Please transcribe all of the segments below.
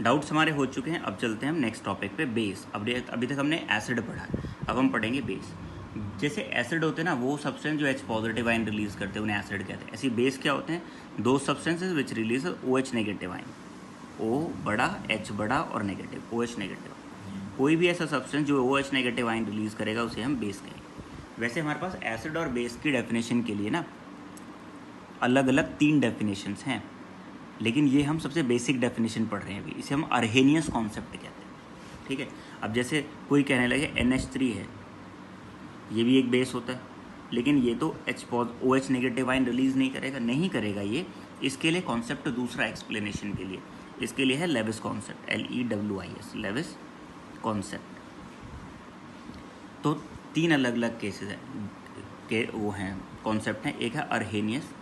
Doubts हमारे हो चुके हैं। अब चलते हैं हम नेक्स्ट टॉपिक पे, बेस। अभी तक हमने एसिड पढ़ा है, अब हम पढ़ेंगे बेस। जैसे एसिड होते हैं ना, वो सब्सटेंस जो H पॉजिटिव आयन रिलीज करते हैं उन्हें एसिड कहते हैं। ऐसी बेस क्या होते हैं? दो substances which release OH negative ion, O बड़ा H बड़ा और नेगेटिव, OH नेगेटिव। कोई भी ऐसा सब्सटेंस जो OH नेगेटिव आयन रिलीज करेगा उसे हम बेस कहेंगे। वैसे हमारे पास एसिड और बेस की डेफिनेशन के लिए ना अलग अलग 3 डेफिनेशंस हैं, लेकिन ये हम सबसे बेसिक डेफिनेशन पढ़ रहे हैं अभी। इसे हम अर्हेनियस कॉन्सेप्ट कहते हैं, ठीक है। अब जैसे कोई कहने लगे NH3 है, ये भी एक बेस होता है, लेकिन ये तो OH नेगेटिव आयन रिलीज नहीं करेगा ये। इसके लिए कॉन्सेप्ट दूसरा एक्सप्लेनेशन के लिए, इसके लिए है Lewis concept, LEWIS, Lewis concept. तो 3 अलग अलग केसेस हैं के वो हैं, कॉन्सेप्ट हैं। एक है अर्हेनियस,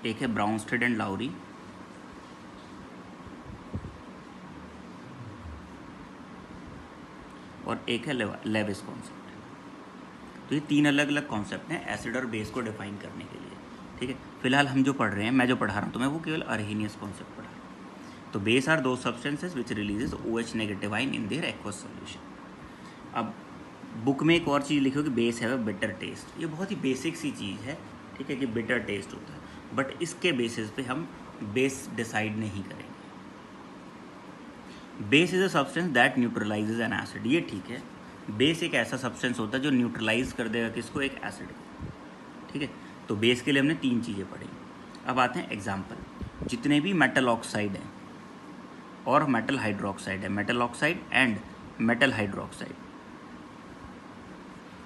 एक है ब्राउनस्टेड एंड लाउरी, और एक है लेविस कॉन्सेप्ट। तो ये 3 अलग अलग कॉन्सेप्ट हैं एसिड और बेस को डिफाइन करने के लिए, ठीक है। फिलहाल हम जो पढ़ रहे हैं, मैं जो पढ़ा रहा हूँ, तो मैं वो केवल अर्हेनियस कॉन्सेप्ट पढ़ा रहा हूँ। तो बेस आर दो substances which releases OH negative ion in their aqueous solution. अब बुक में एक और चीज़ लिखो कि बेस है बिटर टेस्ट। ये बहुत ही बेसिक सी चीज़ है, ठीक है, कि बिटर टेस्ट होता है, बट इसके बेसिस पे हम बेस डिसाइड नहीं करेंगे। Base is a substance that न्यूट्रलाइजेज N acid, ये ठीक है। बेस एक ऐसा सब्सटेंस होता है जो न्यूट्रलाइज कर देगा किसको? एक एसिड को, ठीक है। तो बेस के लिए हमने 3 चीज़ें पढ़ी। अब आते हैं एग्जाम्पल। जितने भी मेटल ऑक्साइड हैं और मेटल हाइड्रोक्साइड है, metal oxide and metal hydroxide,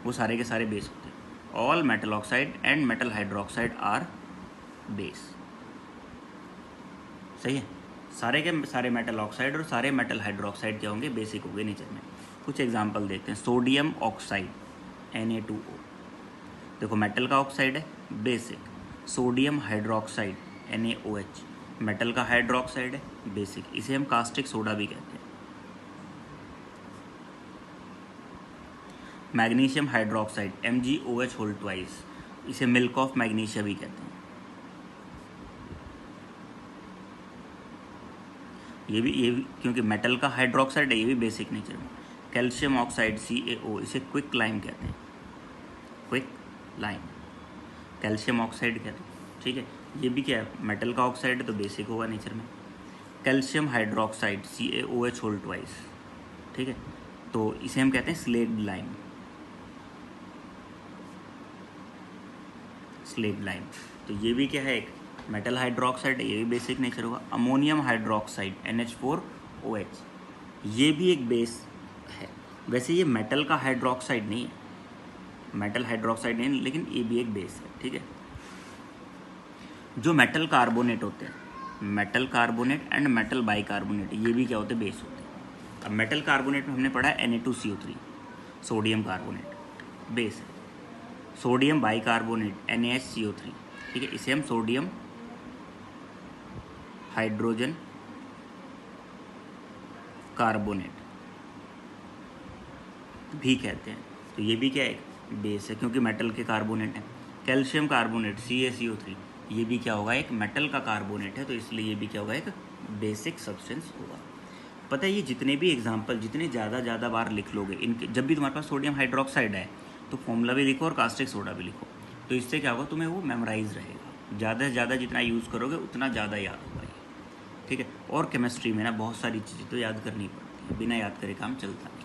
वो सारे के सारे बेस होते हैं। All metal oxide and metal hydroxide are base, सही है। सारे के सारे मेटल ऑक्साइड और सारे मेटल हाइड्रोक्साइड क्या होंगे? बेसिक होंगे नेचर में। कुछ एग्जांपल देखते हैं। सोडियम ऑक्साइड Na2O, देखो मेटल का ऑक्साइड है, basic. Sodium hydroxide NaOH, metal का हाइड्रोक्साइड है, बेसिक। इसे हम कास्टिक सोडा भी कहते हैं। मैग्नीशियम हाइड्रोक्साइड MgOH2, इसे मिल्क ऑफ मैग्नीशिया भी कहते हैं। ये भी क्योंकि मेटल का हाइड्रोक्साइड है, ये भी बेसिक नेचर में। कैल्शियम ऑक्साइड CaO, इसे क्विक लाइम कहते हैं, क्विक लाइम, कैल्शियम ऑक्साइड कहते हैं, ठीक है। ये भी क्या है? मेटल का ऑक्साइड है तो बेसिक होगा नेचर में। कैल्शियम हाइड्रोक्साइड CaOH2, ठीक है, तो इसे हम कहते हैं स्लेग्ड लाइम, स्लेग्ड लाइम। तो ये भी क्या है? एक मेटल हाइड्रोक्साइड है, ये भी बेसिक नेचर होगा। अमोनियम हाइड्रोक्साइड NH4OH, ये भी एक बेस है। वैसे ये मेटल का हाइड्रोक्साइड नहीं है, मेटल हाइड्रोक्साइड नहीं, लेकिन ये भी एक बेस है, ठीक है। जो मेटल कार्बोनेट होते हैं, metal carbonate and metal bicarbonate, ये भी क्या होते हैं? बेस होते हैं। अब मेटल कार्बोनेट में हमने पढ़ा है Na2CO3, सोडियम कार्बोनेट, बेस है। सोडियम बाइकार्बोनेट NaHCO3, ठीक है, इसे हम सोडियम हाइड्रोजन कार्बोनेट भी कहते हैं। तो ये भी क्या है? बेस है, क्योंकि मेटल के कार्बोनेट हैं। कैल्शियम कार्बोनेट CaCO3, ये भी क्या होगा? एक मेटल का कार्बोनेट है, तो इसलिए ये भी क्या होगा? एक बेसिक सब्सटेंस होगा। पता है, ये जितने भी एग्जाम्पल, जितने ज़्यादा बार लिख लोगे इनके, जब भी तुम्हारे पास सोडियम हाइड्रोक्साइड है तो फॉर्मूला भी लिखो और कास्टिक सोडा भी लिखो, तो इससे क्या होगा? तुम्हें वो मेमोराइज रहेगा। ज़्यादा से ज़्यादा जितना यूज़ करोगे उतना ज़्यादा याद होगा ये, ठीक है। और केमिस्ट्री में ना बहुत सारी चीज़ें तो याद करनी पड़ती है, बिना याद करे काम चलता नहीं।